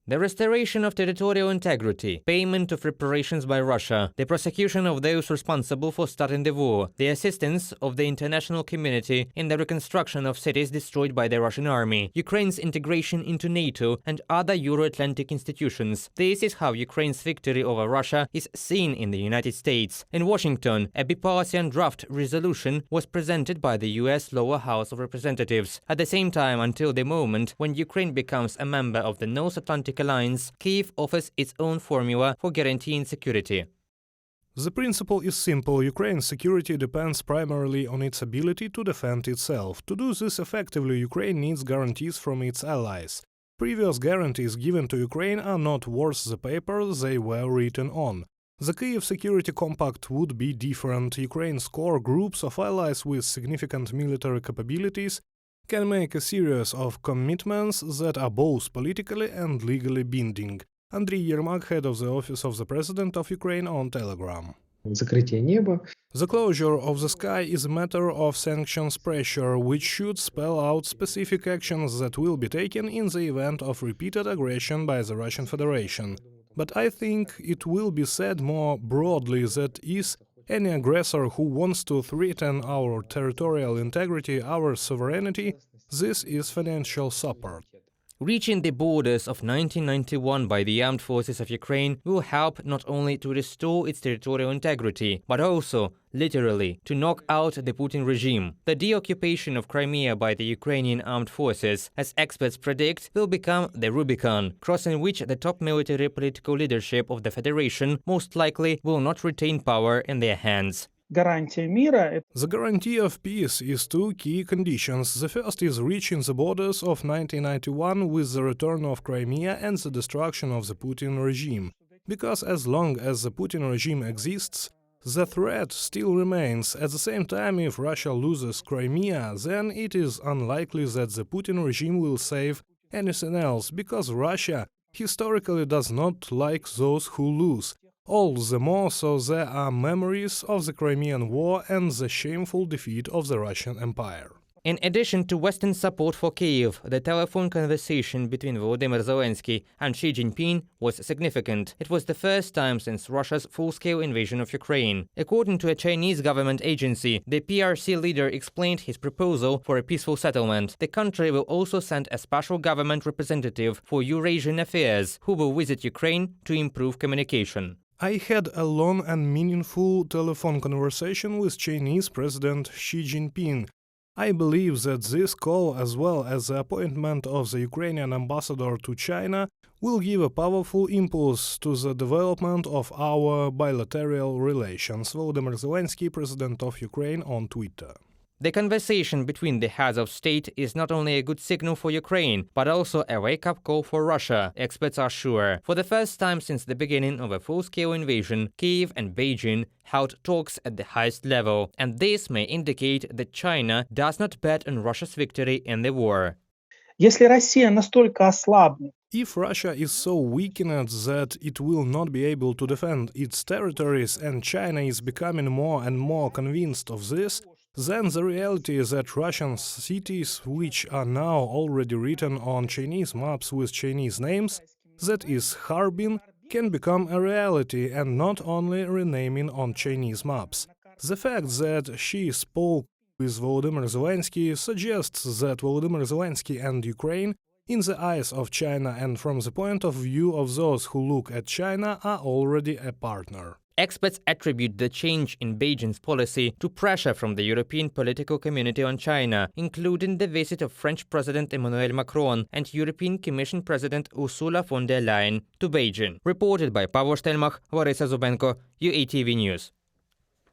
The restoration of territorial integrity, payment of reparations by Russia, the prosecution of those responsible for starting the war, the assistance of the international community in the reconstruction of cities destroyed by the Russian army, Ukraine's integration into NATO and other Euro-Atlantic institutions. This is how Ukraine's victory over Russia is seen in the United States. In Washington, a bipartisan draft resolution was presented by the US lower house of representatives. At the same time, until the moment when Ukraine becomes a member of the North Atlantic Alliance, Kyiv offers its own formula for guaranteeing security. The principle is simple. Ukraine's security depends primarily on its ability to defend itself. To do this effectively, Ukraine needs guarantees from its allies. Previous guarantees given to Ukraine are not worth the paper they were written on. The Kyiv Security Compact would be different. Ukraine's core groups of allies with significant military capabilities can make a series of commitments that are both politically and legally binding. Andriy Yermak, head of the Office of the President of Ukraine, on Telegram. The closure of the sky is a matter of sanctions pressure, which should spell out specific actions that will be taken in the event of repeated aggression by the Russian Federation. But I think it will be said more broadly that is any aggressor who wants to threaten our territorial integrity, our sovereignty, this is financial support. Reaching the borders of 1991 by the armed forces of Ukraine will help not only to restore its territorial integrity, but also, literally, to knock out the Putin regime. The deoccupation of Crimea by the Ukrainian armed forces, as experts predict, will become the Rubicon, crossing which the top military political leadership of the Federation most likely will not retain power in their hands. The guarantee of peace is two key conditions. The first is reaching the borders of 1991 with the return of Crimea and the destruction of the Putin regime. Because as long as the Putin regime exists, the threat still remains. At the same time, if Russia loses Crimea, then it is unlikely that the Putin regime will save anything else, because Russia historically does not like those who lose. All the more so there are memories of the Crimean War and the shameful defeat of the Russian Empire. In addition to Western support for Kyiv, the telephone conversation between Volodymyr Zelensky and Xi Jinping was significant. It was the first time since Russia's full-scale invasion of Ukraine. According to a Chinese government agency, the PRC leader explained his proposal for a peaceful settlement. The country will also send a special government representative for Eurasian affairs, who will visit Ukraine to improve communication. I had a long and meaningful telephone conversation with Chinese President Xi Jinping. I believe that this call, as well as the appointment of the Ukrainian ambassador to China, will give a powerful impulse to the development of our bilateral relations. Volodymyr Zelensky, President of Ukraine, on Twitter. The conversation between the heads of state is not only a good signal for Ukraine, but also a wake-up call for Russia, experts are sure. For the first time since the beginning of a full-scale invasion, Kyiv and Beijing held talks at the highest level, and this may indicate that China does not bet on Russia's victory in the war. If Russia is so weakened that it will not be able to defend its territories, and China is becoming more and more convinced of this, then the reality is that Russian cities, which are now already written on Chinese maps with Chinese names, that is Harbin, can become a reality and not only renaming on Chinese maps. The fact that Xi spoke with Volodymyr Zelensky suggests that Volodymyr Zelensky and Ukraine, in the eyes of China and from the point of view of those who look at China, are already a partner. Experts attribute the change in Beijing's policy to pressure from the European political community on China, including the visit of French President Emmanuel Macron and European Commission President Ursula von der Leyen to Beijing. Reported by Paweł Stelmach, Larisa Zubenko, UATV News.